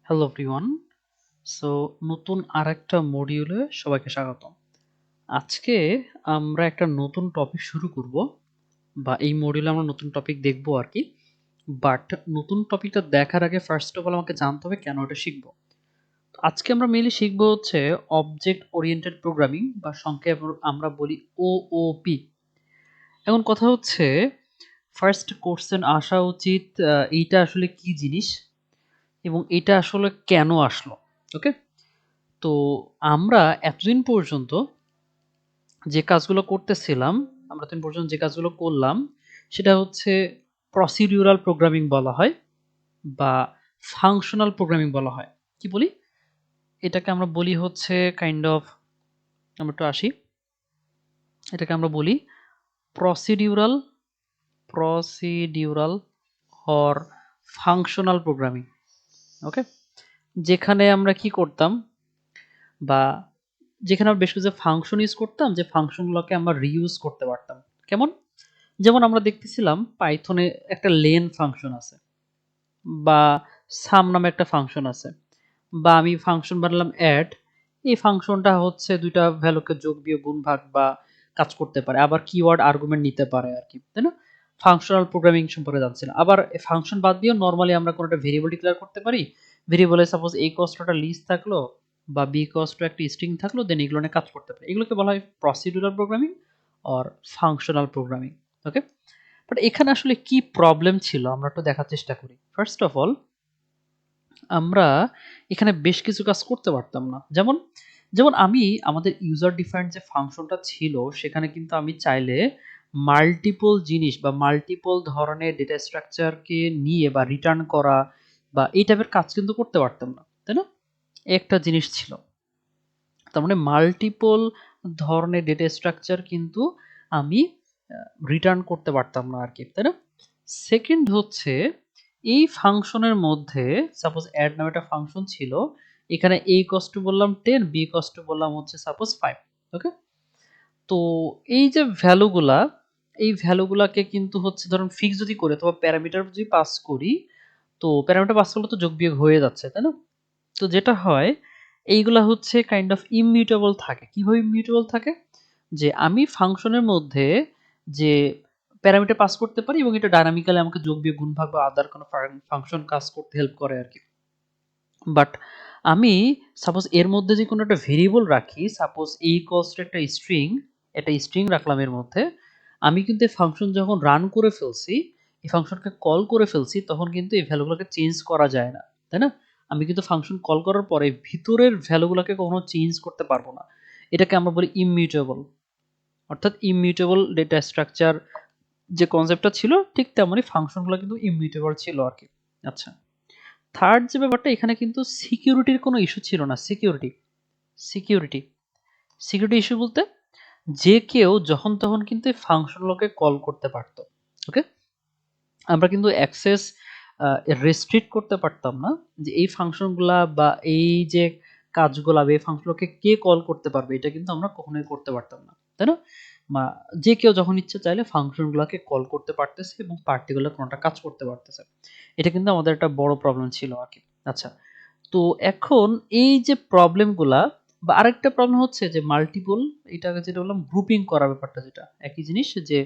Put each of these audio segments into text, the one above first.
Hello everyone. So নতুন আরেকটা মডিউলে সবাইকে স্বাগতম। আজকে আমরা একটা নতুন টপিক শুরু করব বা এই মডিউলে আমরা নতুন টপিক দেখব আর কি। বাট নতুন টপিকটা দেখার আগে ফার্স্ট অফ অল আমাকে জানতে হবে কেন এটা শিখব। আজকে আমরা মেইনলি শিখব হচ্ছে অবজেক্ট ওরিয়েন্টেড প্রোগ্রামিং বা সংক্ষেপে আমরা বলি ওওপি। এখন কথা হচ্ছে ফার্স্ট কোশ্চেন আসা উচিত এইটা আসলে কি জিনিস এবং এটা আসলে কেন আসলো। ওকে? তো আমরা এতদিন পর্যন্ত যে কাজগুলো করতেছিলাম, আমরা এতদিন পর্যন্ত যে কাজগুলো করলাম সেটা হচ্ছে প্রসিডিউরাল প্রোগ্রামিং বলা হয় বা ফাংশনাল প্রোগ্রামিং বলা হয়। কি বলি? এটাকে আমরা বলি হচ্ছে কাইন্ড অফ আমরা একটু আসি। এটাকে আমরা বলি procedural procedural or functional programming. Okay? যেখানে আমরা কি করতাম বা যেখানে আমরা বেশ কিছু ফাংশন ইউজ করতাম যে ফাংশনগুলোকে আমরা রিইউজ করতে পারতাম। কেমন? যেমন আমরা দেখতেছিলাম পাইথনে একটা লেন ফাংশন আছে বা সাম নামে একটা ফাংশন আছে বা আমি ফাংশন বানালাম অ্যাড। এই ফাংশনটা হচ্ছে দুইটা ভ্যালুকে যোগ বিয়োগ গুণ ভাগ বা কাজ করতে পারে, আবার কিওয়ার্ড আর্গুমেন্ট নিতে পারে আর কি, তাই না? ফাংশনাল প্রোগ্রামিং সম্পর্কে জানছিলাম। আবার ফাংশন বাদ দিয়েও নর্মালি আমরা কোনো একটা ভেরিয়েবল ডিক্লেয়ার করতে পারি। ভেরিয়েবলে সাপোজ a কস্ট একটা লিস্ট থাকলো বা b কস্ট একটা স্ট্রিং থাকলো, দেন এগুলো নিয়ে কাজ করতে পারি। এগুলোকে বলা হয় procedural programming or functional programming. Okay? But এখানে আসলে কি প্রবলেম ছিল আমরা একটু দেখার চেষ্টা করি। ফার্স্ট অফ অল আমরা এখানে বেশ কিছু কাজ করতে পারতাম না। যেমন যেমন আমি আমাদের ইউজার ডিফাইন্ড যে ফাংশনটা ছিল সেখানে কিন্তু আমি চাইলে মাল্টিপল জিনিস বা মাল্টিপল ধরনের ডেটা স্ট্রাকচারকে নিয়ে বা রিটার্ন করা বা এই টাইপের কাজ কিন্তু করতে পারতাম না, তাই না? একটা জিনিস ছিল, তার মানে মাল্টিপল ধরনের ডেটা স্ট্রাকচার কিন্তু আমি রিটার্ন করতে পারতাম না আর কি, তাই না? সেকেন্ড হচ্ছে এই ফাংশনের মধ্যে সাপোজ অ্যাড নামে একটা ফাংশন ছিল, এখানে a কস্ট বললাম 10, b কস্ট বললাম হচ্ছে সাপোজ 5। ওকে? তো এই যে ভ্যালুগুলা, এই ভ্যালুগুলাকে কিন্তু হচ্ছে ধরুন ফিক্স যদি করে অথবা প্যারামিটার যদি পাস করি, তো প্যারামিটার পাস করলে তো যোগ বিয়োগ হয়ে যাচ্ছে, তাই না? তো যেটা হয় এইগুলা হচ্ছে কাইন্ড অফ ইমিউটেবল থাকে। কিভাবে ইমিউটেবল থাকে? যে আমি ফাংশনের মধ্যে যে প্যারামিটার পাস করতে পারি এবং এটা ডায়নামিক্যালি আমাকে যোগ বিয়োগ গুণ ভাগ বা আদার কোনো ফাংশন কাজ করতে হেল্প করে আরকি। বাট আমি সাপোজ এর মধ্যে যে কোনো একটা ভেরিয়েবল রাখি, সাপোজ a কস্ট একটা স্ট্রিং রাখলাম এর মধ্যে। আমি কিন্তু এই ফাংশন যখন রান করে ফেলছি, এই ফাংশনকে কল করে ফেলছি তখন কিন্তু এই ভ্যালুগুলোকে চেঞ্জ করা যায় না, তাই না? আমি কিন্তু ফাংশন কল করার পরে ভিতরের ভ্যালুগুলোকে কখনো চেঞ্জ করতে পারবো না। এটাকে আমরা বলি ইমিউটেবল। অর্থাৎ ইমিউটেবল ডেটা স্ট্রাকচার যে কনসেপ্টটা ছিল ঠিক তেমনই ফাংশনগুলো কিন্তু ইমিউটেবল ছিল আরকি। আচ্ছা। থার্ড যে ব্যাপারটা এখানে কিন্তু সিকিউরিটির কোনো ইস্যু ছিল না। সিকিউরিটি সিকিউরিটি ইস্যু বলতে যে কেউ যখন তখন কিন্তু এই ফাংশনগুলোকে কল করতে পারতো। ওকে? আমরা কিন্তু অ্যাক্সেস রেস্ট্রিক্ট করতে পারতাম না যে এই ফাংশনগুলা বা এই যে কাজগুলা বা এই ফাংশনগুলোকে কে কল করতে পারবে এটা কিন্তু আমরা কখনোই করতে পারতাম না, তাই না? বা যে কেউ যখন ইচ্ছে চাইলে ফাংশনগুলোকে কল করতে পারতেছে এবং পার্টিকুলার কোনোটা কাজ করতে পারতেছে। এটা কিন্তু আমাদের একটা বড় প্রবলেম ছিল আরকি। আচ্ছা, তো এখন এই যে প্রবলেমগুলা বা আরেকটা প্রবলেম হচ্ছে যে মাল্টিপল, এটাকে যেটা বললাম গ্রুপিং করার ব্যাপারটা, যেটা একই জিনিস যে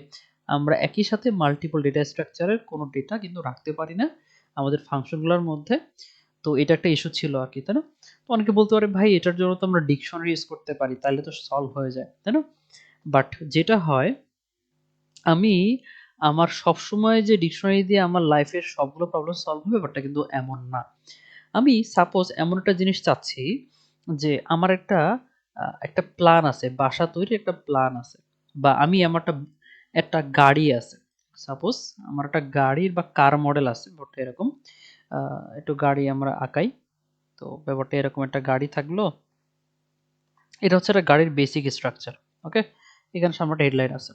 আমরা একই সাথে মাল্টিপল ডেটা স্ট্রাকচারের কোনো ডেটা কিন্তু রাখতে পারি না আমাদের ফাংশনগুলোর মধ্যে। তো এটা একটা ইস্যু ছিল আরকি, তাই না? তো অনেকে বলতে পারে ভাই এটার জন্য তো আমরা ডিকশনারি ইউজ করতে পারি, তাইলে তো সলভ হয়ে যায়, তাই না? বাট যেটা হয় আমি আমার সবসময় যে ডিকশনারি দিয়ে আমার লাইফের সবগুলো প্রবলেম সলভ হবে ব্যাপারটা কিন্তু এমন না। আমি সাপোজ এমন একটা জিনিস চাচ্ছি যে আমার একটা প্ল্যান আছে, বাসা তৈরির একটা প্ল্যান আছে। বা আমি আমার একটা গাড়ি আছে। সাপোজ আমার একটা গাড়ির বা কার মডেল আছে ব্যাপারটা এরকম। একটু গাড়ি আমরা আঁকাই। তো ব্যাপারটা এরকম একটা গাড়ি থাকলো। এটা হচ্ছে একটা গাড়ির বেসিক স্ট্রাকচার। ওকে? এখানে সামনে একটা হেডলাইট আছে।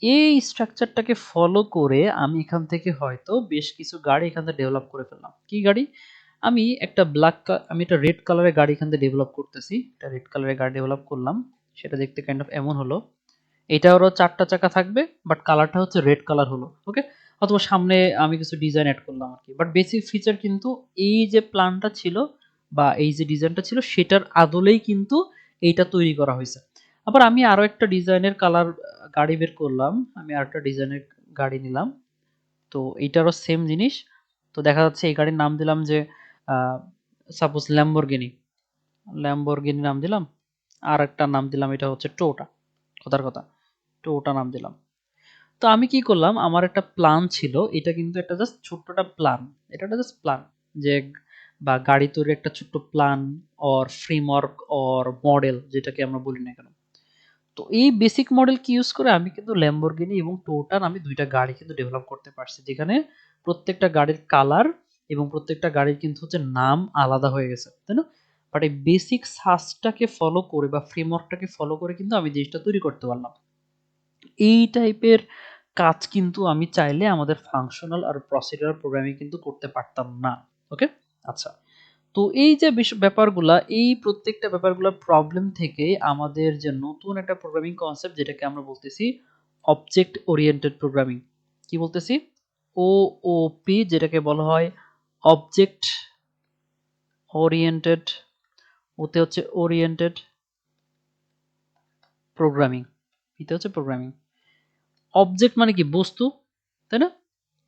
এই স্ট্রাকচারটাকে ফলো করে আমি এখান থেকে হয়তো বেশ কিছু গাড়ি এখান থেকে ডেভেলপ করে ফেললাম। কি গাড়ি? আমি একটা রেড কালারের গাড়ি এখান থেকে ডেভেলপ করতেছি। একটা রেড কালারের গাড়ি ডেভেলপ করলাম। সেটা দেখতে কাইন্ড অফ এমন হলো। এটারও ৪ টা চাকা থাকবে বাট কালারটা হচ্ছে রেড কালার হলো। ওকে? অথবা সামনে আমি কিছু ডিজাইন অ্যাড করলাম আর কি। বাট বেসিক ফিচার কিন্তু এই যে প্ল্যানটা ছিল বা এই যে ডিজাইনটা ছিল সেটার আদলেই কিন্তু এইটা তৈরি করা হয়েছে। আবার আমি আরো একটা ডিজাইনের কালার গাড়ি বের করলাম, আমি আরেকটা ডিজাইনের গাড়ি নিলাম। তো এইটারও সেম জিনিস। তো দেখা যাচ্ছে এই গাড়ির নাম দিলাম যে সাপোজ ল্যাম্বরগিনি, ল্যাম্বরগিনি নাম দিলাম। আর একটা নাম দিলাম, এটা হচ্ছে টোটা, কথার কথা টোটা নাম দিলাম। তো আমি কি করলাম, আমার একটা প্ল্যান ছিল, এটা কিন্তু একটা জাস্ট ছোট্ট একটা প্ল্যান, এটা একটা জাস্ট প্ল্যান যে বা গাড়ি তৈরির একটা ছোট্ট plan or framework or model যেটাকে আমরা বলি না কেন। তো এই বেসিক মডেল কি ইউজ করে আমি কিন্তু ল্যাম্বরগিনি এবং টোটা নামে দুইটা গাড়ি কিন্তু ডেভেলপ করতে পারছি, যেখানে প্রত্যেকটা গাড়ির কালার এবং প্রত্যেকটা গাড়ির কিন্তু হচ্ছে নাম আলাদা হয়ে গেছে, তাই না? বাট এই বেসিক সাজটাকে ফলো করে বা ফ্রেমওয়ার্কটাকে ফলো করে কিন্তু আমি জিনিসটা তৈরি করতে পারলাম। এই টাইপের কাজ কিন্তু আমি চাইলে আমাদের ফাংশনাল আর প্রসিডিউরাল প্রোগ্রামিং কিন্তু করতে পারতাম না। ওকে, আচ্ছা। তো এই যে ব্যাপারগুলা, এই প্রত্যেকটা ব্যাপারগুলোর প্রবলেম থেকে আমাদের যে নতুন একটা প্রোগ্রামিং কনসেপ্ট যেটাকে আমরা বলতেছি অবজেক্ট ওরিয়েন্টেড প্রোগ্রামিং, কি বলতেছি, ওওপি, যেটাকে বলা হয় অবজেক্ট ওরিয়েন্টেড, ওতে হচ্ছে ওরিয়েন্টেড প্রোগ্রামিং, এটা হচ্ছে প্রোগ্রামিং। অবজেক্ট মানে কি, বস্তু, তাই না?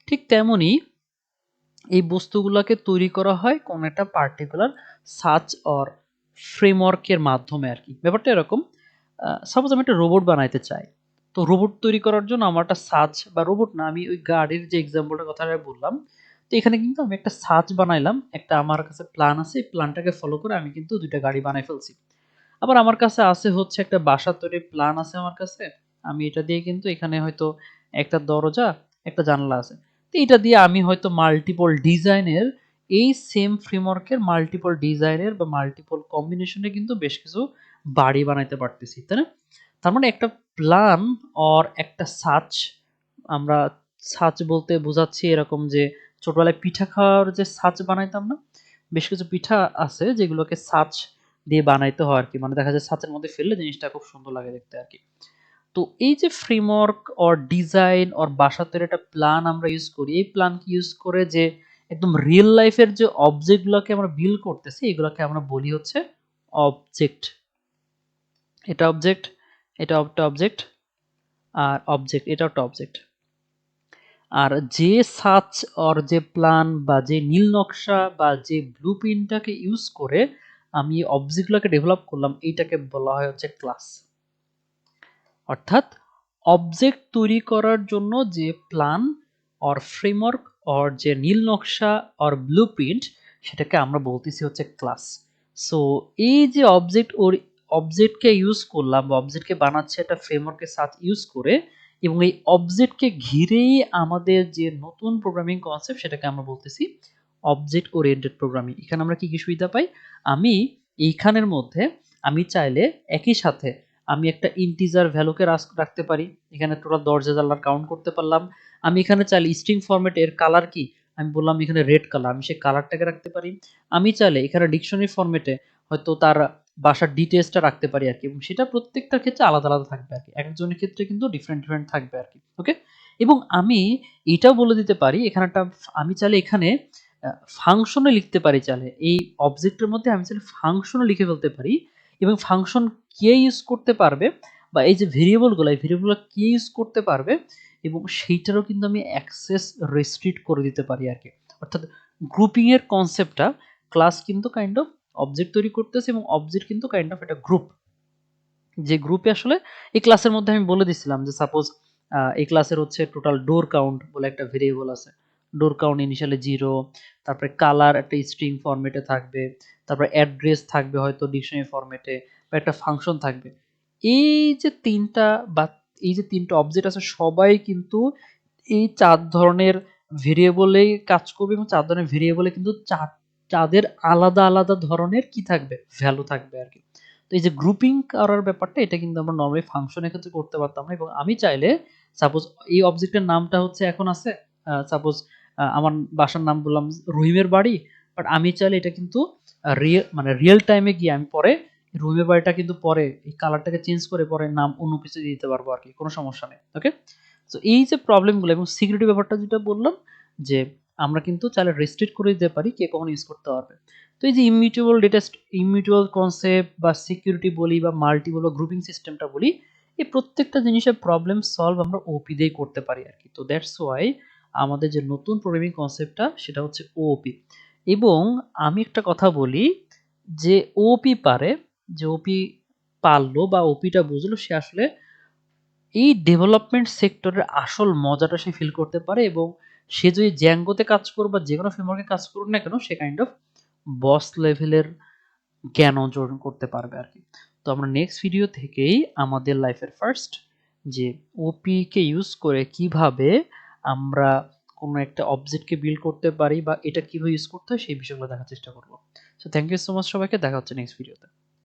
ঠিক তেমনি এই বস্তুগুলোকে তৈরি করা হয় কোন একটা পার্টিকুলার সার্চ অর ফ্রেমওয়ার্কের মাধ্যমে আর কি। ব্যাপারটা এরকম, সাপোজ আমি একটা রোবট বানাইতে চাই, তো রোবট তৈরি করার জন্য আমার একটা সার্চ, বা রোবট না, আমি ওই গাড়ির যে এক্সাম্পলটার কথা বললাম, তো এখানে কিন্তু আমি একটা সার্চ বানাইলাম, একটা আমার কাছে প্ল্যান আছে, এই প্ল্যানটাকে ফলো করে আমি কিন্তু দুইটা গাড়ি বানাই ফেলছি। আবার আমার কাছে আছে হচ্ছে একটা বাসা তৈরির প্ল্যান আছে আমার কাছে, আমি এটা দিয়ে কিন্তু এখানে হয়তো একটা দরজা, একটা জানলা আছে, তো এটা দিয়ে আমি হয়তো মাল্টিপল ডিজাইনের, এই সেম ফ্রেমওয়ার্কের মাল্টিপল ডিজাইনের বা মাল্টিপল কম্বিনেশনে কিন্তু বেশ কিছু বাড়ি বানাইতে পারতেছি, তাই না? তার মানে একটা প্ল্যান অর একটা সাচ, আমরা সাচ বলতে বোঝাচ্ছি এরকম যে ছোটবেলায় পিঠা খাওয়ার যে সাচ বানাইতাম না, বেশ কিছু পিঠা আছে যেগুলোকে সাচ দিয়ে বানাইতে হয় আর কি, মানে দেখা যায় ছাঁচের মধ্যে ফেললে জিনিসটা খুব সুন্দর লাগে দেখতে আর কি। তো এই যে ফ্রেমওয়ার্ক অর ডিজাইন অর বাসা তৈরির একটা প্ল্যান আমরা ইউজ করি, এই প্ল্যানকে ইউজ করে যে একদম রিয়েল লাইফের যে অবজেক্টগুলোকে আমরা বিল্ড করতেছি, এগুলোকে আমরা বলি হচ্ছে অবজেক্ট। এটা অবজেক্ট, এটা একটা অবজেক্ট, আর অবজেক্ট, এটা একটা অবজেক্ট। আর যে সার্চ অর যে প্ল্যান বা যে নীল নকশা বা যে ব্লুপ্রিন্টটাকে ইউজ করে আমি অবজেক্টগুলোকে ডেভেলপ করলাম, এইটাকে বলা হয় হচ্ছে ক্লাস। অর্থাৎ অবজেক্ট তৈরি করার জন্য যে প্ল্যান অর ফ্রেমওয়ার্ক অর যে নীল নকশা অর ব্লুপ্রিন্ট, সেটাকে আমরা বলতেছি হচ্ছে ক্লাস। সো এই যে অবজেক্টকে ইউজ করলাম বা অবজেক্টকে বানাচ্ছে একটা ফ্রেমওয়ার্কের সাথে ইউজ করে, এবং এই অবজেক্টকে ঘিরেই আমাদের যে নতুন প্রোগ্রামিং কনসেপ্ট সেটাকে আমরা বলতেছি অবজেক্ট ওরিয়েন্টেড প্রোগ্রামিং। এখানে আমরা কি কি সুবিধা পাই, আমি এইখানের মধ্যে আমি চাইলে একই সাথে আমি একটা ইন্টিজার ভ্যালুকে রাখতে পারি, এখানে টোটাল দরজা জানলার কাউন্ট করতে পারলাম। আমি এখানে চাইলে স্ট্রিং ফরম্যাটে এর কালার কি, আমি বললাম এখানে রেড কালার, আমি সেই কালারটাকে রাখতে পারি। আমি চাইলে এখানে ডিকশনারি ফরম্যাটে হয়তো তার বাসার ডিটেলসটা রাখতে পারি আর কি, এবং সেটা প্রত্যেকটার ক্ষেত্রে আলাদা আলাদা থাকবে আর কি, একজনের ক্ষেত্রে কিন্তু ডিফারেন্ট ডিফারেন্ট থাকবে আর কি। ওকে, এবং আমি এটাও বলে দিতে পারি এখানে একটা, আমি চাইলে এখানে ফাংশনে লিখতে পারি, চাইলে এই অবজেক্টের মধ্যে আমি চাইলে ফাংশনও লিখে ফেলতে পারি, এবং ফাংশন কে ইউজ করতে পারবে বা এই যে ভেরিয়েবলগুলো, এই ভেরিয়েবলগুলো কে ইউজ করতে পারবে, এবং সেইটারও কিন্তু আমি অ্যাক্সেস রেস্ট্রিক্ট করে দিতে পারি আর কি। অর্থাৎ গ্রুপিং এর কনসেপ্টটা, ক্লাস কিন্তু কাইন্ড অফ অবজেক্ট তৈরি করতেছে এবং অবজেক্ট কিন্তু কাইন্ড অফ একটা গ্রুপ, যে গ্রুপে আসলে এই ক্লাসের মধ্যে আমি বলে দিছিলাম যে সাপোজ এই ক্লাসের হচ্ছে টোটাল ডোর কাউন্ট বলে একটা ভেরিয়েবল আছে, ডোর কাউন্ট ইনিশিয়ালি 0, তারপরে কালার একটা স্ট্রিং ফরম্যাটে থাকবে, তারপরে অ্যাড্রেস থাকবে হয়তো ডিকশনারি ফরম্যাটে, বা একটা ফাংশন থাকবে। এই যে তিনটা বা এই যে তিনটা অবজেক্ট আছে সবাই কিন্তু এই 4 ধরনের ভেরিয়েবলেই কাজ করবে, এবং 4 ধরনের ভেরিয়েবলে কিন্তু তাদের আলাদা আলাদা ধরনের কি থাকবে, ভ্যালু থাকবে আর কি। তো এই যে গ্রুপিং করার ব্যাপারটা, এটা কিন্তু আমরা নরমালি ফাংশনের ক্ষেত্রে করতে পারতাম না, এবং আমি চাইলে সাপোজ এই অবজেক্টের নামটা হচ্ছে এখন আছে সাপোজ আমার বাসার নাম বললাম রহিমের বাড়ি, বাট আমি চাইলে এটা কিন্তু মানে রিয়েল টাইমে গিয়ে আমি পরে রহিমের বাড়িটা কিন্তু পরে এই কালারটাকে চেঞ্জ করে পরে নাম অন্য কিছু দিয়ে দিতে পারবো আর কি, কোনো সমস্যা নেই। ওকে, তো এই যে প্রবলেমগুলো এবং সিকিউরিটি ব্যাপারটা যেটা বললাম যে আমরা কিন্তু চাইলে রেস্ট্রিক্ট করে দিতে পারি কে কখন ইউজ করতে পারবে। তো এই যে ইমিউটেবল কনসেপ্ট বা সিকিউরিটি বলি বা মাল্টিপল বা গ্রুপিং সিস্টেমটা বলি, এই প্রত্যেকটা জিনিসের প্রবলেম সলভ আমরা ওপি দিয়েই করতে পারি আর কি। তো দ্যাটস ওয়াই আমাদের যে নতুন প্রোগ্রামিং কনসেপ্টটা সেটা হচ্ছে ওপি। এবং আমি একটা কথা বলি, যে ওপি পারে, যে ওপি পারলো বা ওপিটা বুঝলো, সে আসলে এই ডেভেলপমেন্ট সেক্টরের আসল মজাটা সে ফিল করতে পারে, এবং সে যদি জ্যাঙ্গোতে কাজ করুক বা যে কোনো ফ্রেমওয়ার্কে কাজ করুক না কেন, সে কাইন্ড অফ বস লেভেলের জ্ঞান অর্জন করতে পারবে আর কি। তো আমরা নেক্সট ভিডিও থেকেই আমাদের লাইফের ফার্স্ট যে ওপি কে ইউজ করে কিভাবে আমরা কোনো একটা অবজেক্টকে বিল্ড করতে পারি বা এটা কিভাবে ইউজ করতে হয় সেই বিষয়গুলো দেখার চেষ্টা করব। So thank you so much সবাইকে, দেখা হচ্ছে নেক্সট ভিডিওতে।